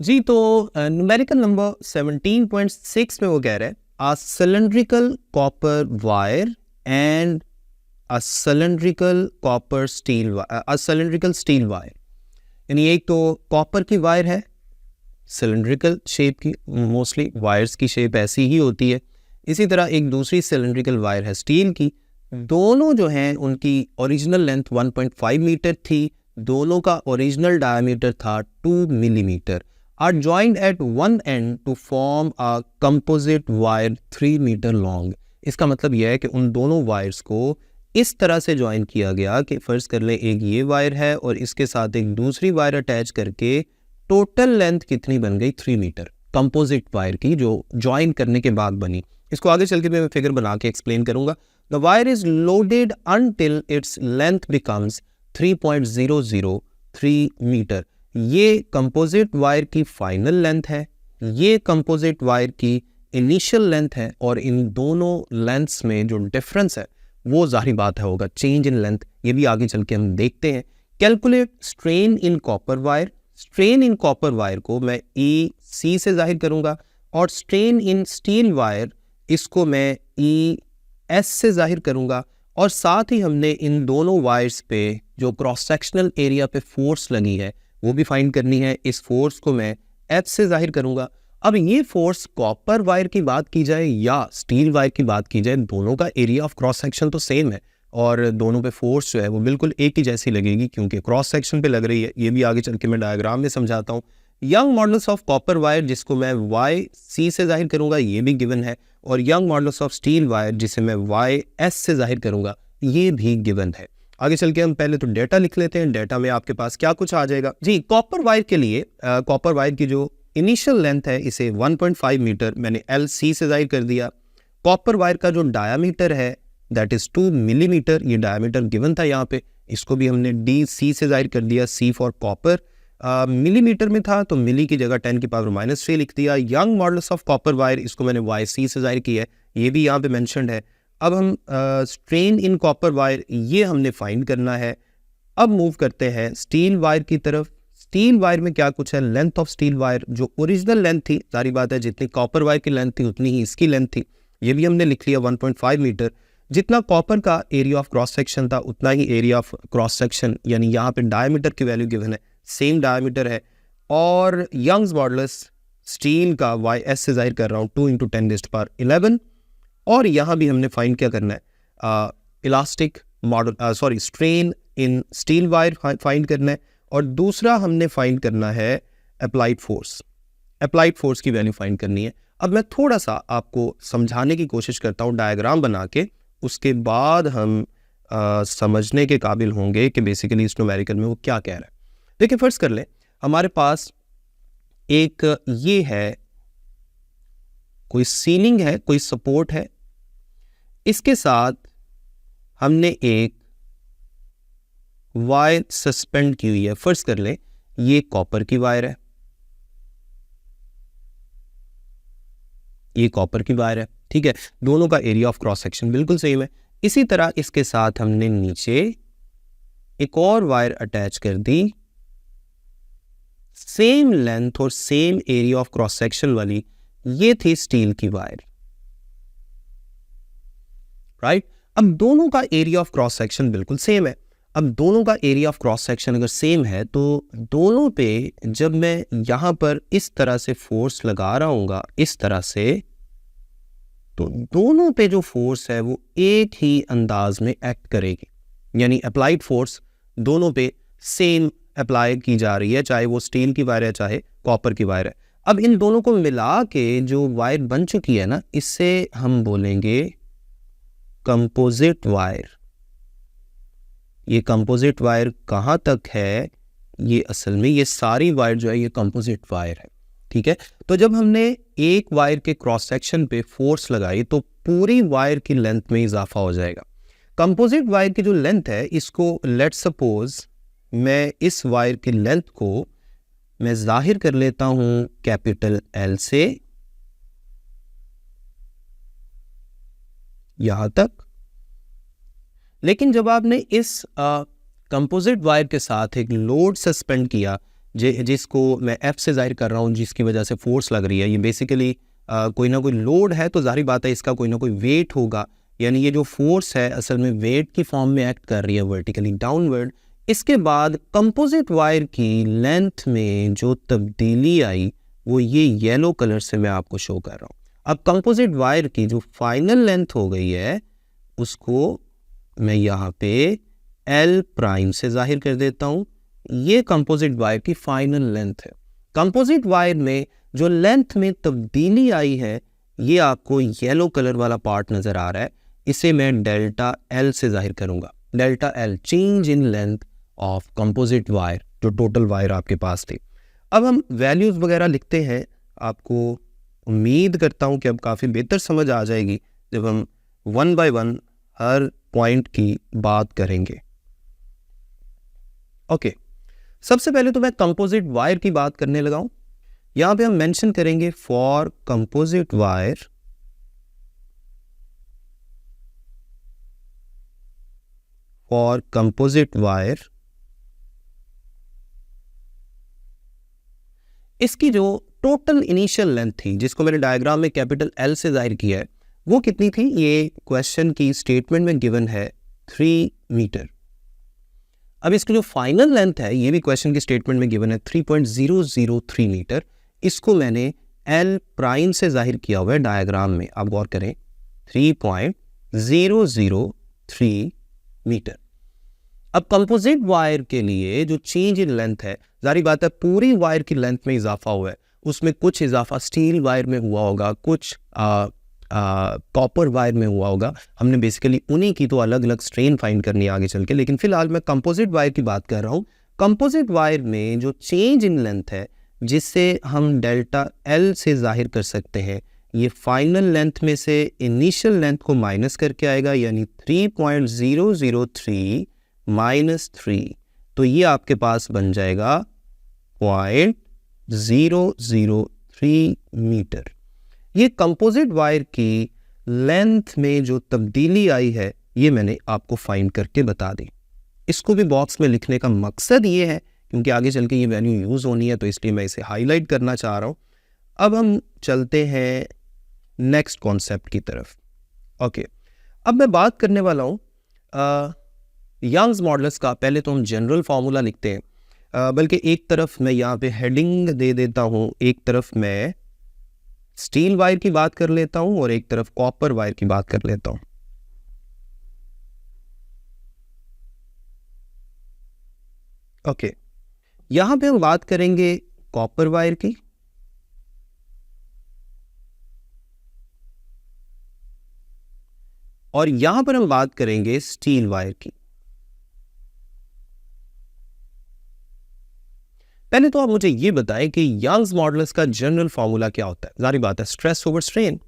जी, तो numerical number 17.6 में वो कह रहे हैं a cylindrical copper wire and a cylindrical copper steel a cylindrical steel wire. यानी एक तो कॉपर की वायर है सिलिंड्रिकल शेप की, मोस्टली वायर्स की शेप ऐसी ही होती है। इसी तरह एक दूसरी सिलिंड्रिकल वायर है स्टील की। दोनों जो हैं उनकी ओरिजिनल लेंथ 1.5 मीटर थी, दोनों का ओरिजिनल डायमीटर था 2 millimetre. Are joined at one end to form a composite wire 3 metre long. इसका मतलब यह है कि उन दोनों वायर्स को इस तरह से ज्वाइन किया गया कि फर्ज कर लें एक ये वायर है और इसके साथ एक दूसरी वायर अटैच करके टोटल लेंथ कितनी बन गई 3 मीटर कंपोजिट वायर की, जो ज्वाइन करने के बाद बनी। इसको आगे चल के मैं फिगर बना के एक्सप्लेन करूंगा। The wire is loaded until its length becomes 3.003 metre. ये कंपोजिट वायर की फाइनल लेंथ है, ये कंपोजिट वायर की इनिशियल लेंथ है, और इन दोनों लेंथ्स में जो डिफरेंस है वो जाहिर बात है होगा चेंज इन लेंथ। ये भी आगे चल के हम देखते हैं। Calculate strain in copper wire. Strain in copper wire को मैं ई सी से जाहिर करूंगा, और स्ट्रेन इन स्टील वायर इसको मैं ई एस से जाहिर करूंगा। और साथ ही हमने इन दोनों वायर्स पे जो क्रॉस सेक्शनल एरिया पे फोर्स लगी है वो भी फाइंड करनी है। इस फोर्स को मैं एफ से जाहिर करूंगा। अब ये फोर्स कॉपर वायर की बात की जाए या स्टील वायर की बात की जाए, दोनों का एरिया ऑफ क्रॉस सेक्शन तो सेम है और दोनों पे फोर्स जो है वो बिल्कुल एक ही जैसी लगेगी क्योंकि क्रॉस सेक्शन पे लग रही है। ये भी आगे चल के मैं डायग्राम में समझाता हूँ। Young models of copper wire जिसको मैं वाई सी से जाहिर करूंगा ये भी गिवन है, और young models of steel wire जिसे मैं वाई एस से जाहिर करूंगा ये भी गिवन है। आगे चल के हम पहले तो डेटा लिख लेते हैं। डेटा में आपके पास क्या कुछ आ जाएगा जी। कॉपर वायर के लिए कॉपर वायर की जो इनिशियल लेंथ है इसे 1.5 मीटर मैंने एल सी से जाहिर कर दिया। कॉपर वायर का जो डायामीटर है दैट इज 2 मिलीमीटर, ये डायामीटर गिवन था यहाँ पे, इसको भी हमने डी सी से जाहिर कर दिया। सी फॉर कॉपर, मिलीमीटर में था तो मिली की जगह 10⁻³ लिख दिया। Young models of copper wire इसको मैंने वाई सी से जाहिर किया है, ये भी यहाँ पे मेंशन्ड है। अब हम स्ट्रेन इन कॉपर वायर ये हमने फाइंड करना है। अब मूव करते हैं स्टील वायर की तरफ। स्टील वायर में क्या कुछ है, लेंथ ऑफ स्टील वायर जो ओरिजिनल लेंथ थी, सारी बात है जितनी कॉपर वायर की लेंथ थी उतनी ही इसकी लेंथ थी, ये भी हमने लिख लिया 1.5 मीटर। जितना कॉपर का एरिया ऑफ क्रॉस सेक्शन था उतना ही एरिया ऑफ क्रॉस सेक्शन, यानी यहाँ पे डायमीटर की वैल्यू गिवन है, सेम डायमीटर है। और यंग्स मॉडुलस स्टील का वाई एस से जाहिर कर रहा हूँ 2 × 10⁻11। और यहाँ भी हमने फाइंड क्या करना है, elastic model strain in steel wire find करना है। और दूसरा हमने फाइंड करना है अप्लाइड फोर्स, अप्लाइड फोर्स की वैल्यू फाइंड करनी है। अब मैं थोड़ा सा आपको समझाने की कोशिश करता हूँ डायग्राम बना के, उसके बाद हम समझने के काबिल होंगे कि बेसिकली इस न्यूमेरिकल में वो क्या कह रहा है। देखिए फर्ज कर लें हमारे पास एक ये है, कोई सीलिंग है, कोई सपोर्ट है, इसके साथ हमने एक वायर सस्पेंड की हुई है। फर्ज कर ले ये कॉपर की वायर है, ये कॉपर की वायर है, ठीक है। दोनों का एरिया ऑफ क्रॉस सेक्शन बिल्कुल सेम है। इसी तरह इसके साथ हमने नीचे एक और वायर अटैच कर दी, सेम लेंथ और same area of cross section वाली, ये थी स्टील की वायर, राइट। अब दोनों का एरिया ऑफ क्रॉस सेक्शन बिल्कुल सेम है। अब दोनों का एरिया ऑफ क्रॉस सेक्शन अगर सेम है तो दोनों पे जब मैं यहां पर इस तरह से फोर्स लगा रहा हूँगा इस तरह से, तो दोनों पे जो फोर्स है वो एक ही अंदाज में एक्ट करेगी, यानी अप्लाइड फोर्स दोनों पे सेम अप्लाई की जा रही है, चाहे वो स्टील की वायर है चाहे कॉपर की वायर है। अब इन दोनों को मिला के जो वायर बन चुकी है ना, इससे हम बोलेंगे कंपोजिट वायर। ये कंपोजिट वायर कहाँ तक है, ये असल में ये सारी वायर जो है ये कंपोजिट वायर है, ठीक है। तो जब हमने एक वायर के क्रॉस सेक्शन पे फोर्स लगाई तो पूरी वायर की लेंथ में इजाफा हो जाएगा। कंपोजिट वायर की जो लेंथ है इसको लेट्स सपोज मैं इस वायर की लेंथ को मैं जाहिर कर लेता हूं कैपिटल एल से यहां तक। लेकिन जब आपने इस कंपोजिट वायर के साथ एक लोड सस्पेंड किया जिसको मैं F से जाहिर कर रहा हूँ, जिसकी वजह से फोर्स लग रही है, ये बेसिकली कोई ना कोई लोड है, तो जाहिर बात है इसका कोई ना कोई वेट होगा, यानी ये जो फोर्स है असल में वेट की फॉर्म में एक्ट कर रही है वर्टिकली डाउनवर्ड। इसके बाद कंपोजिट वायर की लेंथ में जो तब्दीली आई वो ये येलो कलर से मैं आपको शो कर रहा हूँ। अब कंपोजिट वायर की जो फाइनल लेंथ हो गई है उसको मैं यहाँ पे L प्राइम से जाहिर कर देता हूँ। ये कंपोजिट वायर की फाइनल लेंथ है। कंपोजिट वायर में जो लेंथ में तब्दीली आई है ये आपको येलो कलर वाला पार्ट नजर आ रहा है, इसे मैं डेल्टा L से जाहिर करूंगा। Delta L change in length of composite wire, जो टोटल वायर आपके पास थी। अब हम वैल्यूज वगैरह लिखते हैं, आपको उम्मीद करता हूं कि अब काफ़ी बेहतर समझ आ जाएगी जब हम one by one her point की बात करेंगे। ओके, सबसे पहले तो मैं कंपोजिट वायर की बात करने लगा हूं। यहां पे हम मेंशन करेंगे फॉर कंपोजिट वायर इसकी जो टोटल इनिशियल लेंथ थी, जिसको मैंने डायग्राम में कैपिटल L से जाहिर किया है, वो कितनी थी? ये क्वेश्चन की स्टेटमेंट में गिवन है 3 मीटर। अब इसकी जो फाइनल लेंथ है ये भी क्वेश्चन की स्टेटमेंट में गिवन है 3.003 मीटर। इसको मैंने L प्राइम से जाहिर किया हुआ है डायग्राम में, आप गौर करें 3.003 मीटर। अब कंपोजिट वायर के लिए जो चेंज इन लेंथ है, जारी बात है पूरी वायर की लेंथ में इजाफा हुआ है, उसमें कुछ इजाफा स्टील वायर में हुआ होगा, कुछ कॉपर वायर में हुआ होगा। हमने बेसिकली उन्हीं की तो अलग अलग स्ट्रेन फाइंड करनी है आगे चल के, लेकिन फिलहाल मैं कंपोजिट वायर की बात कर रहा हूँ। कंपोजिट वायर में जो चेंज इन लेंथ है जिससे हम डेल्टा L से जाहिर कर सकते हैं, ये फाइनल लेंथ में से इनिशियल लेंथ को माइनस करके आएगा, यानी 3.003 माइनस 3, तो ये आपके पास बन जाएगा 0.003 मीटर। ये कंपोजिट वायर की लेंथ में जो तब्दीली आई है ये मैंने आपको फाइंड करके बता दी। इसको भी बॉक्स में लिखने का मकसद ये है क्योंकि आगे चल के ये वैल्यू यूज़ होनी है, तो इसलिए मैं इसे हाईलाइट करना चाह रहा हूँ। अब हम चलते हैं नेक्स्ट कॉन्सेप्ट की तरफ। ओके, अब मैं बात करने वाला हूँ यंग्स मॉडुलस का। पहले तो हम जनरल फार्मूला लिखते हैं, बल्कि एक तरफ मैं यहाँ पे हेडिंग दे देता हूँ, एक तरफ मैं स्टील वायर की बात कर लेता हूँ और एक तरफ कॉपर वायर की बात कर लेता हूँ। ओके, यहां पे हम बात करेंगे कॉपर वायर की, और यहां पर हम बात करेंगे स्टील वायर की। पहले तो आप मुझे ये बताएं कि यंग्स मॉडुलस का जनरल फॉर्मूला क्या होता है। जारी बात है स्ट्रेस ओवर स्ट्रेन।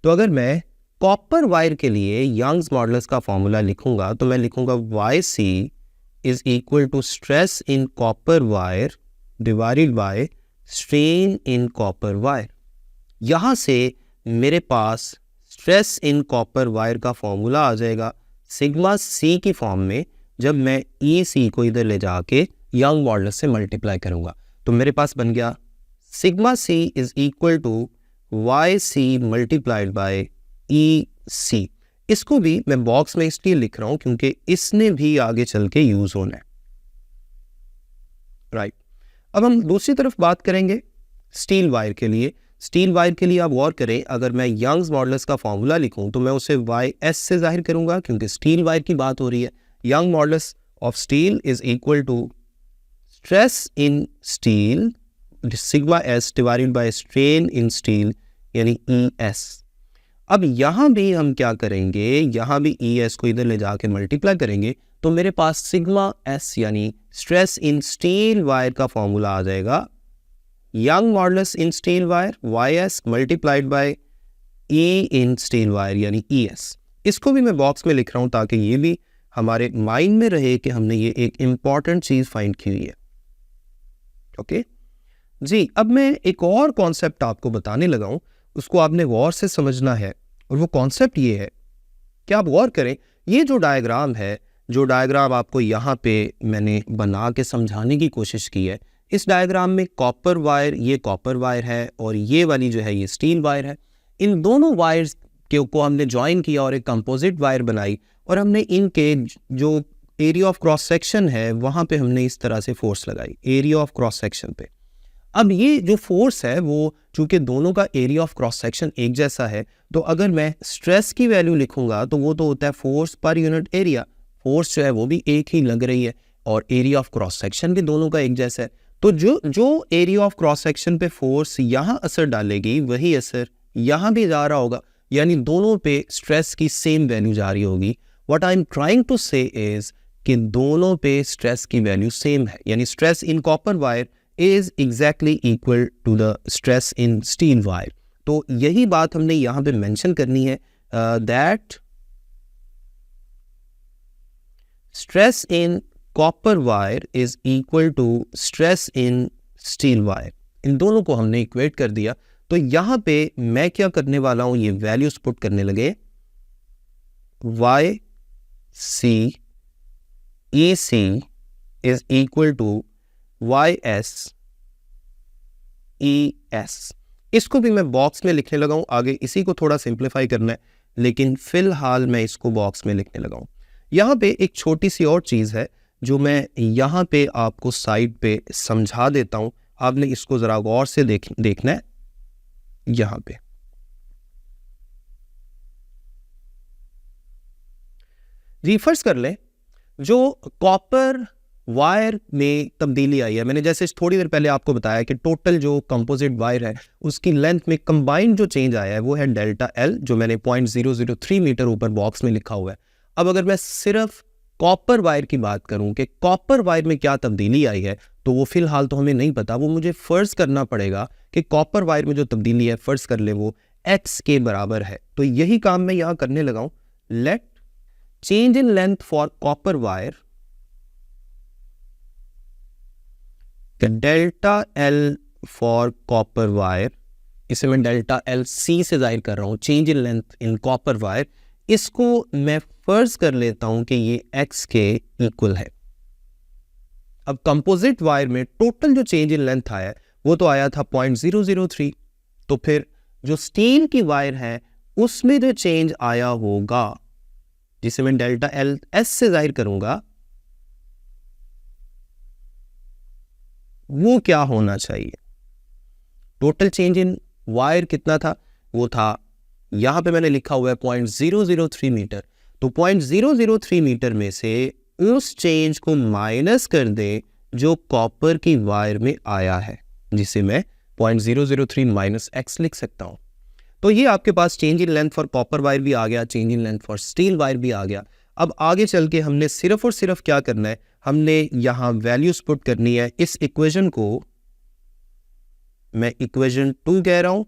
तो अगर मैं कॉपर वायर के लिए यंग्स मॉडुलस का फॉर्मूला लिखूंगा तो मैं लिखूंगा YC is equal to stress in copper wire divided by strain in copper wire. यहां से मेरे पास स्ट्रेस इन कॉपर वायर का फॉर्मूला आ जाएगा सिग्मा C की फॉर्म में। जब मैं EC को इधर ले जाके यंग मॉडुलस से मल्टीप्लाई करूंगा तो मेरे पास बन गया sigma C is equal to YC multiplied by EC। इसको भी मैं बॉक्स में इसलिए लिख रहा हूं क्योंकि इसने भी आगे चल के यूज होना है, राइट। अब हम दूसरी तरफ बात करेंगे स्टील वायर के लिए। स्टील वायर के लिए आप गौर करें, अगर मैं यंग्स मॉडुलस का फॉर्मूला लिखूं तो मैं उसे YS से जाहिर करूंगा क्योंकि स्टील वायर की बात हो रही है। Young modulus of steel is equal to stress in steel sigma S divided by strain in steel यानी ES। अब यहां भी हम क्या करेंगे, यहां भी ES को इधर ले जाके मल्टीप्लाई करेंगे तो मेरे पास सिग्मा S यानी स्ट्रेस इन स्टील वायर का फॉर्मूला आ जाएगा young modulus in steel wire YS multiplied by E in steel wire यानी ES। इसको भी मैं बॉक्स में लिख रहा हूं ताकि ये भी हमारे माइंड में रहे कि हमने ये एक इंपॉर्टेंट चीज फाइंड की हुई है। ओके जी, अब मैं एक और कॉन्सेप्ट आपको बताने लगा हूं, उसको आपने गौर से समझना है। और वो कॉन्सेप्ट ये है कि आप गौर करें, ये जो डायग्राम है, जो डायग्राम आपको यहाँ पे मैंने बना के समझाने की कोशिश की है, इस डायग्राम में कॉपर वायर, ये कॉपर वायर है और ये वाली जो है ये स्टील वायर है। इन दोनों वायर्स को हमने ज्वाइन किया और एक कंपोजिट वायर बनाई और हमने इनके जो एरिया ऑफ क्रॉस सेक्शन है वहाँ पे हमने इस तरह से फोर्स लगाई, एरिया ऑफ क्रॉस सेक्शन पे। अब ये जो फोर्स है वो चूंकि दोनों का एरिया ऑफ क्रॉस सेक्शन एक जैसा है, तो अगर मैं स्ट्रेस की वैल्यू लिखूंगा तो वो तो होता है force per unit area. Force जो है वो भी एक ही लग रही है और एरिया ऑफ क्रॉस सेक्शन भी दोनों का एक जैसा है। तो जो एरिया ऑफ क्रॉस सेक्शन पे फोर्स यहाँ असर डालेगी वही असर यहाँ भी जा रहा होगा, यानी दोनों पे स्ट्रेस की सेम वैल्यू जा रही होगी। What I am trying to say is कि दोनों पे स्ट्रेस की वैल्यू सेम है, यानी stress in copper wire is exactly equal to the stress in steel wire. तो यही बात हमने यहाँ पे मेंशन करनी है, that stress in copper wire is equal to stress in steel wire. इन दोनों को हमने इक्वेट कर दिया। तो यहाँ पे मैं क्या करने वाला हूँ, ये वैल्यूज पुट करने लगे, Y C E C is equal to Y S E S. इसको भी मैं बॉक्स में लिखने लगा हूं, आगे इसी को थोड़ा सिंप्लीफाई करना है, लेकिन फिलहाल मैं इसको बॉक्स में लिखने लगा हूं। यहाँ पे एक छोटी सी और चीज़ है जो मैं यहाँ पे आपको साइड पे समझा देता हूं, आपने इसको ज़रा गौर से देखना है। यहाँ पे जी फर्ज कर लें जो कॉपर वायर में तब्दीली आई है, मैंने जैसे थोड़ी देर पहले आपको बताया कि टोटल जो कंपोजिट वायर है उसकी लेंथ में कंबाइंड जो चेंज आया है वो है डेल्टा एल, जो मैंने 0.003 मीटर ऊपर बॉक्स में लिखा हुआ है। अब अगर मैं सिर्फ कॉपर वायर की बात करूं कि कॉपर वायर में क्या तब्दीली आई है, तो वो फिलहाल तो हमें नहीं पता, वो मुझे फर्ज करना पड़ेगा कि कॉपर वायर में जो तब्दीली है फर्ज कर ले वो एक्स के बराबर है। तो यही काम मैं यहाँ करने लगा हूं। Let change in length for copper wire delta L for copper wire, इसे मैं डेल्टा एल सी से जाहिर कर रहा हूं, change in length in copper wire, इसको मैं फर्ज कर लेता हूं कि ये एक्स के इक्वल है। अब कंपोजिट वायर में टोटल जो चेंज इन लेंथ आया वो तो आया था 0.003, तो फिर जो स्टील की वायर है उसमें जो चेंज आया होगा जिसे मैं डेल्टा एल एस से जाहिर करूंगा वो क्या होना चाहिए। टोटल चेंज इन वायर कितना था, वो था यहां पे मैंने लिखा हुआ है 0.003 मीटर। तो 0.003 मीटर में से उस चेंज को माइनस कर दें जो कॉपर की वायर में आया है, जिसे मैं 0.003 माइनस एक्स लिख सकता हूं। तो ये आपके पास change in length for copper wire भी आ गया, change in length for steel wire भी आ गया। अब आगे चल के हमने सिर्फ और सिर्फ क्या करना है, हमने यहां वैल्यूज पुट करनी है। इस इक्वेशन को मैं इक्वेशन 2 कह रहा हूं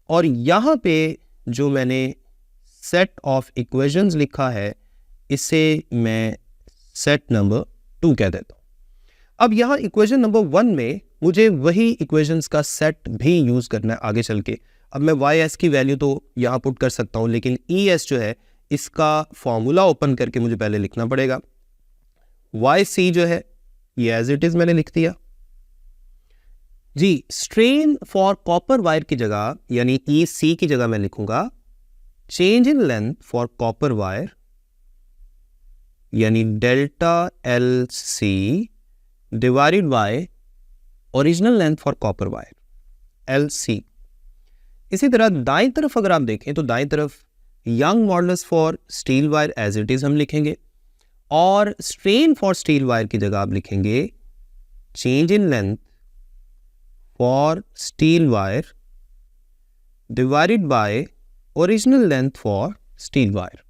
और यहां पे जो मैंने सेट ऑफ इक्वेशंस लिखा है इसे मैं सेट नंबर 2 कह देता हूं। अब यहां इक्वेशन नंबर 1 में मुझे वही इक्वेशंस का सेट भी यूज करना है आगे चल के। अब मैं वाई एस की वैल्यू तो यहां पुट कर सकता हूं, लेकिन ई एस जो है इसका फॉर्मूला ओपन करके मुझे पहले लिखना पड़ेगा। वाई सी जो है ये एज इट इज मैंने लिख दिया जी। स्ट्रेन फॉर कॉपर वायर की जगह यानी ई सी की जगह मैं लिखूंगा change in length for copper wire यानी delta L C divided by original length for copper wire L C. इसी तरह दाईं तरफ अगर आप देखें तो दाईं तरफ young modulus for steel wire as it is हम लिखेंगे और स्ट्रेन फॉर स्टील वायर की जगह आप लिखेंगे change in length for steel wire divided by original length for steel wire.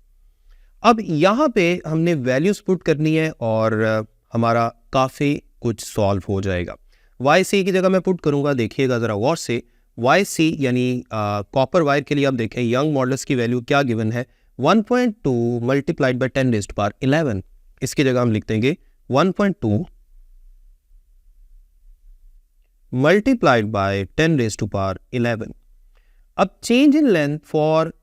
अब यहाँ पे हमने वैल्यूज पुट करनी है और हमारा काफ़ी कुछ सॉल्व हो जाएगा। वाई सी की जगह मैं पुट करूँगा, देखिएगा ज़रा गौर से। वाई सी यानी कॉपर वायर के लिए आप देखें यंग मॉडुलस की वैल्यू क्या गिवन है 1.2 मल्टीप्लाइड बाई 10⁻11। इसकी जगह हम लिख देंगे 1.2 मल्टीप्लाइड बाय 10⁻11। अब change in length for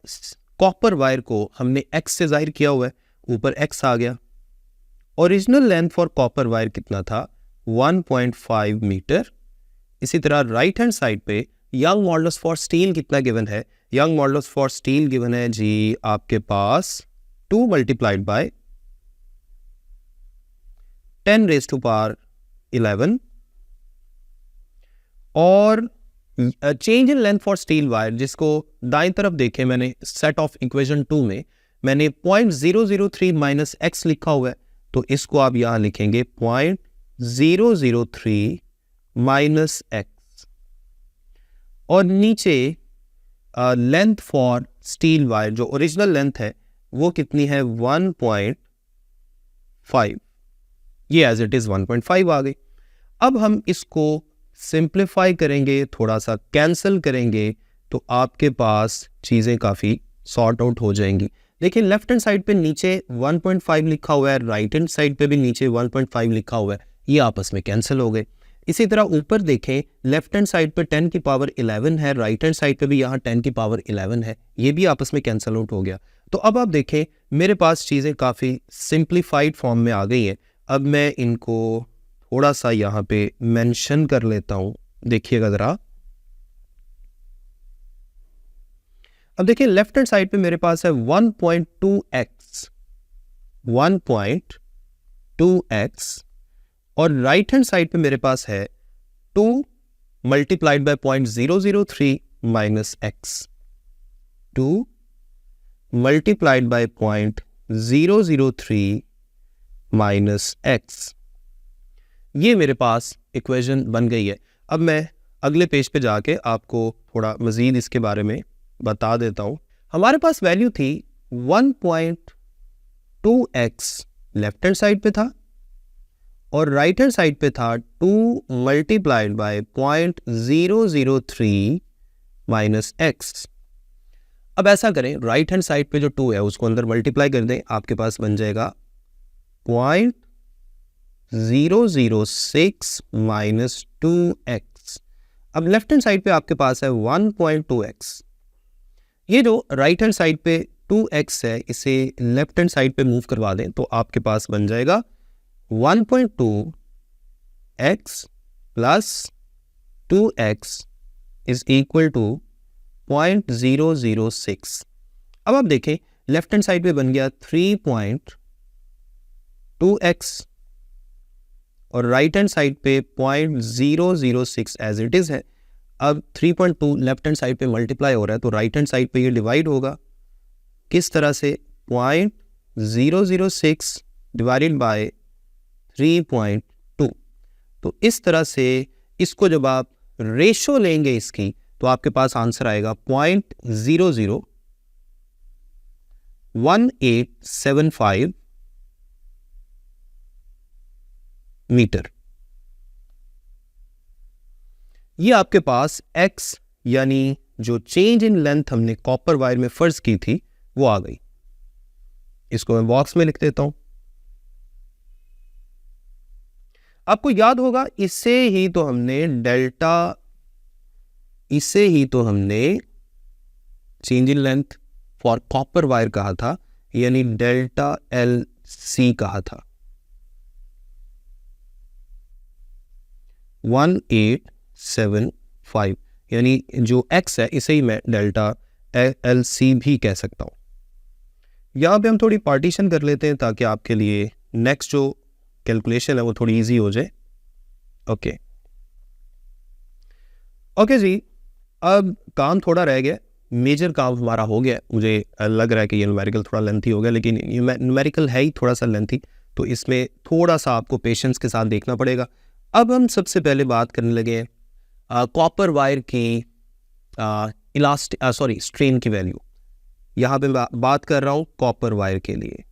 copper wire को हमने x से जाहिर किया हुआ है, ऊपर x आ गया। Original length for copper wire कितना था 1.5 मीटर इसी तरह राइट हैंड साइड पे यंग मॉडुलस फॉर स्टील कितना गिवन है? Young modulus for steel given है जी आपके पास 2 multiplied by 10 raise to power 11 और change in length for steel wire, जिसको दाईं तरफ देखें मैंने सेट ऑफ इक्वेशन 2 में मैंने 0.003 माइनस एक्स लिखा हुआ है, तो इसको आप यहां लिखेंगे 0.003 माइनस एक्स और नीचे लेंथ फॉर स्टील वायर जो ओरिजिनल लेंथ है वो कितनी है 1.5, ये एज इट इज 1.5 आ गई। अब हम इसको सिंप्लीफाई करेंगे, थोड़ा सा कैंसिल करेंगे, तो आपके पास चीज़ें काफ़ी सॉर्ट आउट हो जाएंगी। देखिए लेफ्ट हैंड साइड पे नीचे 1.5 लिखा हुआ है, राइट हैंड साइड पे भी नीचे 1.5 लिखा हुआ है, ये आपस में कैंसिल हो गए। इसी तरह ऊपर देखें लेफ्ट हैंड साइड पे 10 की पावर 11 है, राइट हैंड साइड पे भी यहाँ 10 की पावर 11 है, ये भी आपस में कैंसिल आउट हो गया। तो अब आप देखें मेरे पास चीज़ें काफ़ी सिंप्लीफाइड फॉर्म में आ गई हैं। अब मैं इनको थोड़ा सा यहाँ पे मेंशन कर लेता हूँ, देखिएगा ज़रा। अब देखिए लेफ्ट हैंड साइड पे मेरे पास है 1.2x और राइट हैंड साइड पे मेरे पास है 2 multiplied bye 0.003 minus x, 2 multiplied bye 0.003 minus x. ये मेरे पास इक्वेशन बन गई है। अब मैं अगले पेज पे जाके आपको थोड़ा मज़ीद इसके बारे में बता देता हूँ। हमारे पास वैल्यू थी 1.2x लेफ्ट हैंड साइड पे था और राइट हैंड साइड पे था 2 मल्टीप्लाइड बाय 0.003 माइनस एक्स। अब ऐसा करें, राइट हैंड साइड पे जो 2 है उसको अंदर मल्टीप्लाई कर दें, आपके पास बन जाएगा 0.006 माइनस 2x। अब लेफ्ट हैंड साइड पे आपके पास है 1.2x। ये जो राइट हैंड साइड पे 2x है इसे लेफ्ट हैंड साइड पे मूव करवा दें तो आपके पास बन जाएगा 1.2x plus 2x is equal to 0.006। अब आप देखें लेफ्ट हैंड साइड पे बन गया 3.2x और राइट हैंड साइड पे 0.006 एज इट इज है। अब 3.2 लेफ्ट हैंड साइड पे मल्टीप्लाई हो रहा है तो राइट हैंड साइड पे ये डिवाइड होगा, किस तरह से 0.006 डिवाइडेड बाय 3.2। तो इस तरह से इसको जब आप रेशो लेंगे इसकी तो आपके पास आंसर आएगा 0.001875 मीटर। ये आपके पास x यानी जो चेंज इन लेंथ हमने कॉपर वायर में फर्ज की थी वो आ गई। इसको मैं बॉक्स में लिख देता हूं। आपको याद होगा इसे ही तो हमने change in length for copper wire कहा था, यानी डेल्टा LC कहा था। 1875 यानी जो x है इसे ही मैं डेल्टा LC भी कह सकता हूं। यहाँ पे हम थोड़ी पार्टीशन कर लेते हैं ताकि आपके लिए नेक्स्ट जो कैलकुलेशन है वो थोड़ी इजी हो जाए। ओके जी, अब काम थोड़ा रह गया, मेजर काम हमारा हो गया। मुझे लग रहा है कि ये न्यूमेरिकल थोड़ा लेंथी हो गया, लेकिन न्यूमेरिकल है ही थोड़ा सा लेंथी, तो इसमें थोड़ा सा आपको पेशेंस के साथ देखना पड़ेगा। अब हम सबसे पहले बात करने लगे कॉपर वायर की स्ट्रेन की वैल्यू। यहाँ पे बात कर रहा हूँ कॉपर वायर के लिए।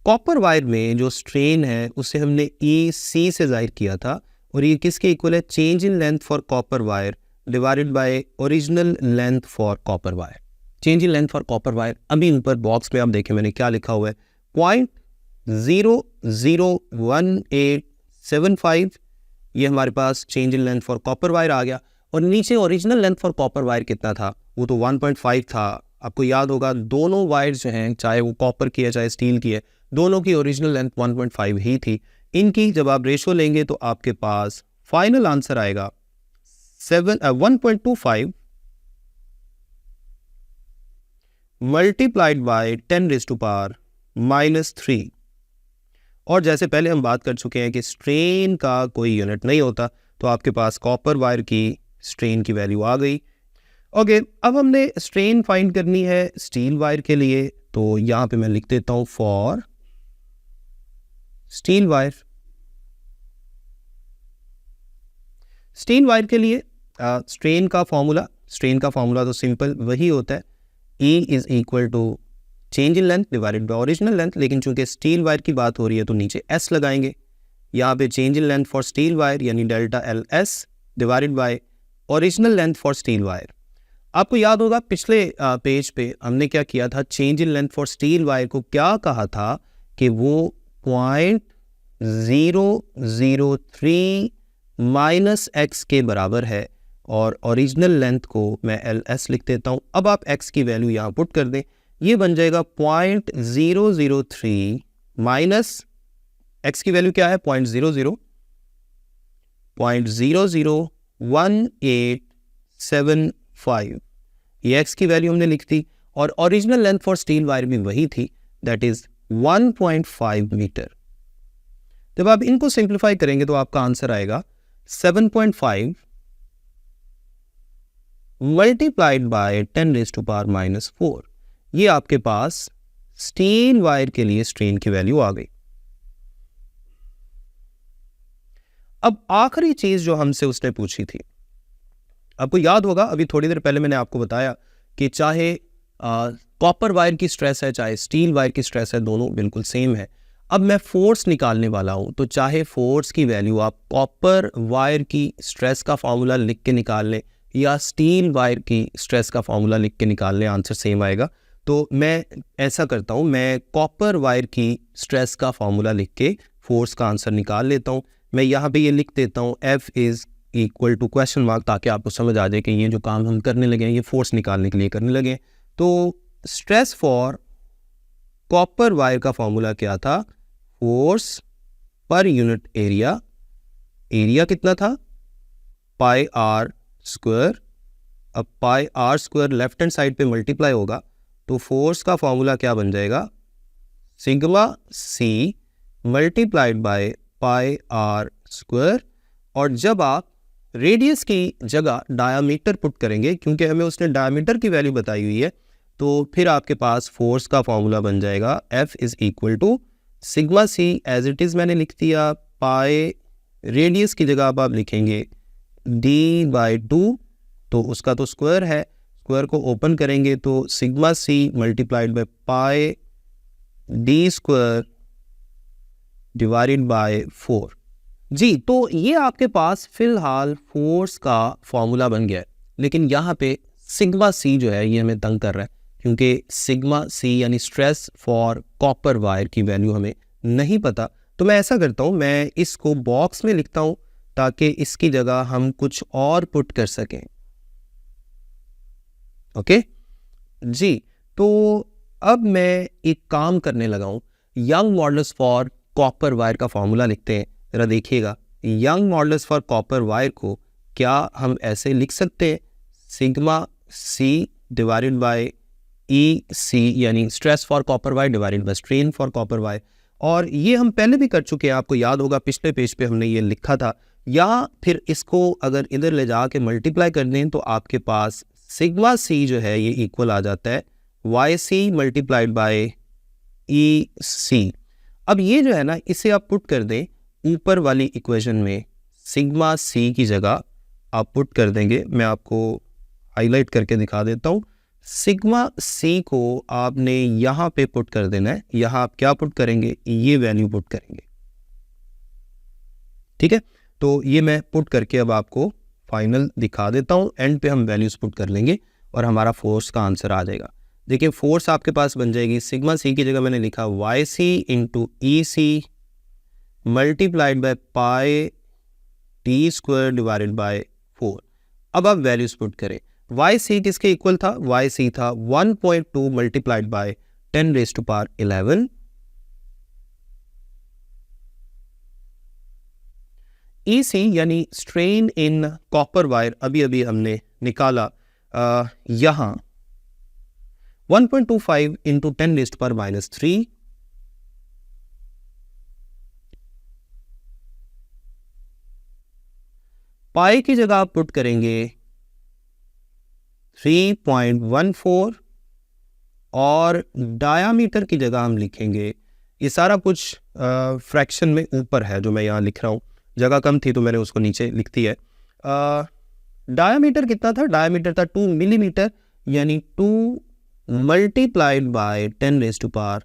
कॉपर वायर में जो स्ट्रेन है उसे हमने EC से जाहिर किया था और ये किसके इक्वल है? Change in length for copper wire divided by original length for copper wire. Change in length for copper wire, अभी ऊपर बॉक्स में आप देखें मैंने क्या लिखा हुआ है, 0.001875 ये हमारे पास change in length for copper wire आ गया। और नीचे original length for copper wire कितना था? वो तो 1.5 था। आपको याद होगा दोनों वायर जो हैं, चाहे वो कॉपर की है चाहे स्टील की है, दोनों की ओरिजिनल लेंथ 1.5 ही थी। इनकी जब आप रेशो लेंगे तो आपके पास फाइनल आंसर आएगा 1.25 मल्टीप्लाइड बाय 10⁻³ और जैसे पहले हम बात कर चुके हैं कि स्ट्रेन का कोई यूनिट नहीं होता, तो आपके पास कॉपर वायर की स्ट्रेन की वैल्यू आ गई। ओके, अब हमने स्ट्रेन फाइंड करनी है स्टील वायर के लिए, तो यहाँ पे मैं लिख देता हूँ for steel wire. Steel wire के लिए स्ट्रेन का फॉर्मूला तो सिंपल वही होता है, E is equal to change in length divided by original length, लेकिन चूंकि स्टील वायर की बात हो रही है तो नीचे S लगाएंगे। यहाँ पे change in length for steel wire यानी delta LS divided by original length for steel wire. आपको याद होगा पिछले पेज पे हमने क्या किया था, change in length for steel wire को क्या कहा था कि वो 0.003 -x के बराबर है, और ओरिजिनल लेंथ को मैं LS लिख देता हूँ। अब आप x की वैल्यू यहाँ पुट कर दें, ये बन जाएगा 0.003 माइनस x की वैल्यू क्या है 0.001875, ये x की वैल्यू हमने लिख दी, और original length for steel wire भी वही थी, दैट इज 1.5 मीटर। जब आप इनको सिंप्लीफाई करेंगे तो आपका आंसर आएगा 7.5 मल्टीप्लाइड बाय 10⁻⁻⁴। ये आपके पास स्टील वायर के लिए स्ट्रेन की वैल्यू आ गई। अब आखिरी चीज जो हमसे उसने पूछी थी, आपको याद होगा अभी थोड़ी देर पहले मैंने आपको बताया कि चाहे कॉपर वायर की स्ट्रेस है चाहे स्टील वायर की स्ट्रेस है, दोनों बिल्कुल सेम है। अब मैं फोर्स निकालने वाला हूं, तो चाहे फोर्स की वैल्यू आप कॉपर वायर की स्ट्रेस का फॉर्मूला लिख के निकाल लें या स्टील वायर की स्ट्रेस का फॉर्मूला लिख के निकाल लें, आंसर सेम आएगा। तो मैं ऐसा करता हूं, मैं कॉपर वायर की स्ट्रेस का फॉर्मूला लिख के फोर्स का आंसर निकाल लेता हूं। मैं यहाँ पे ये लिख देता हूँ F is equal to question mark, ताकि आपको समझ आ जाए कि ये जो काम हम करने लगे हैं ये फोर्स निकालने के लिए करने लगे हैं। तो स्ट्रेस फॉर कॉपर वायर का फॉर्मूला क्या था, force per unit area, area कितना था πr², अब πr² लेफ्ट हैंड साइड पे मल्टीप्लाई होगा, तो फोर्स का फॉर्मूला क्या बन जाएगा σc मल्टीप्लाइड बाय πr², और जब आप रेडियस की जगह डायामीटर पुट करेंगे, क्योंकि हमें उसने डायामीटर की वैल्यू बताई हुई है, तो फिर आपके पास फोर्स का फॉर्मूला बन जाएगा F is equal to σc as it is मैंने लिख दिया, पाई रेडियस की जगह अब आप लिखेंगे d/2, तो उसका तो स्क्वायर है, स्क्वायर को ओपन करेंगे तो σc multiplied by pi d² divided by 4। जी, तो ये आपके पास फिलहाल फोर्स का फॉर्मूला बन गया है, लेकिन यहाँ पे σc जो है ये हमें तंग कर रहा है, क्योंकि σc यानी स्ट्रेस फॉर कॉपर वायर की वैल्यू हमें नहीं पता। तो मैं ऐसा करता हूँ, मैं इसको बॉक्स में लिखता हूँ ताकि इसकी जगह हम कुछ और पुट कर सकें। ओके जी, तो अब मैं एक काम करने लगा हूँ, young modulus for copper wire का फॉर्मूला लिखते हैं। जरा देखिएगा, young modulus for copper wire को क्या हम ऐसे लिख सकते हैं, σc डिवाइडेड बाय EC यानी stress for copper wire divided by strain for copper wire, और ये हम पहले भी कर चुके हैं, आपको याद होगा पिछले पेज पे हमने ये लिखा था। या फिर इसको अगर इधर ले जाके मल्टीप्लाई कर दें तो आपके पास σc जो है ये इक्वल आ जाता है YC मल्टीप्लाइड बाय EC। अब ये जो है ना, इसे आप पुट कर दें ऊपर वाली इक्वेशन में, σc की जगह आप पुट कर देंगे। मैं आपको हाईलाइट करके दिखा देता हूँ, σc को आपने यहाँ पे पुट कर देना है। यहाँ आप क्या पुट करेंगे, ये वैल्यू पुट करेंगे, ठीक है। तो ये मैं पुट करके अब आपको फाइनल दिखा देता हूँ, एंड पे हम वैल्यूज पुट कर लेंगे और हमारा फोर्स का आंसर आ जाएगा। देखिए फोर्स आपके पास बन जाएगी, σc की जगह मैंने लिखा YC into EC multiplied by pi d² divided by 4। अब आप वैल्यूज पुट करें, YC किसके इक्वल था, YC था 1.2 मल्टीप्लाइड बाय 10⁻11 EC यानी स्ट्रेन इन कॉपर वायर अभी अभी हमने निकाला यहाँ 1.25 इंटू 10⁻³ पाई की जगह आप पुट करेंगे 3.14 और डायामीटर की जगह हम लिखेंगे, ये सारा कुछ फ्रैक्शन में ऊपर है जो मैं यहाँ लिख रहा हूँ, जगह कम थी तो मैंने उसको नीचे लिख दिया है। डायामीटर कितना था? डायामीटर था 2 मिलीमीटर यानी 2 मल्टीप्लाइड बाय 10⁻³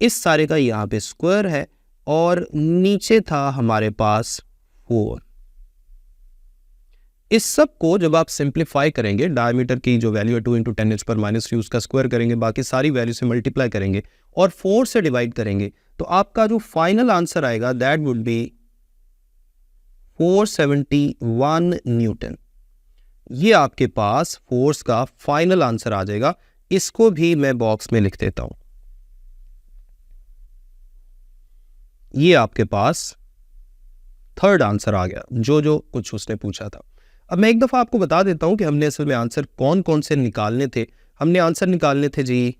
इस सारे का यहाँ पे स्क्वायर है और नीचे था हमारे पास 4। इस सब को जब आप सिंप्लीफाई करेंगे, डायमीटर की जो वैल्यू है 2 इंटू 10⁻³ उसका स्क्वायर करेंगे, बाकी सारी वैल्यू से मल्टीप्लाई करेंगे और 4 से डिवाइड करेंगे, तो आपका जो फाइनल आंसर आएगा दैट वुड बी 471 न्यूटन। ये आपके पास फोर्स का फाइनल आंसर आ जाएगा। इसको भी मैं बॉक्स में लिख देता हूं। ये आपके पास थर्ड आंसर आ गया, जो कुछ उसने पूछा था। अब मैं एक दफ़ा आपको बता देता हूं कि हमने असल में आंसर कौन कौन से निकालने थे। हमने आंसर निकालने थे जी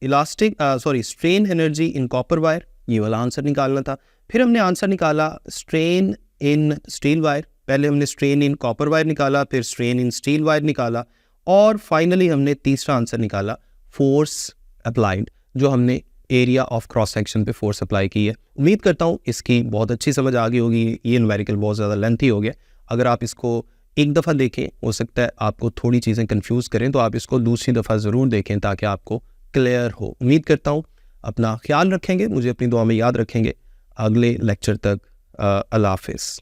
strain energy in copper wire, ये वाला आंसर निकालना था। फिर हमने आंसर निकाला स्ट्रेन इन स्टील वायर, पहले हमने स्ट्रेन इन कॉपर वायर निकाला, फिर स्ट्रेन इन स्टील वायर निकाला और फाइनली हमने तीसरा आंसर निकाला फोर्स अप्लाइड, जो हमने एरिया ऑफ क्रॉस सेक्शन पे फोर्स अप्लाई की है। उम्मीद करता हूँ इसकी बहुत अच्छी समझ आ गई होगी। ये न्यूमेरिकल बहुत ज़्यादा लेंथी हो गया, अगर आप इसको एक दफ़ा देखें, हो सकता है आपको थोड़ी चीज़ें कंफ्यूज करें, तो आप इसको दूसरी दफ़ा ज़रूर देखें ताकि आपको क्लियर हो। उम्मीद करता हूँ अपना ख्याल रखेंगे, मुझे अपनी दुआ में याद रखेंगे। अगले लेक्चर तक अल्लाह हाफिज़।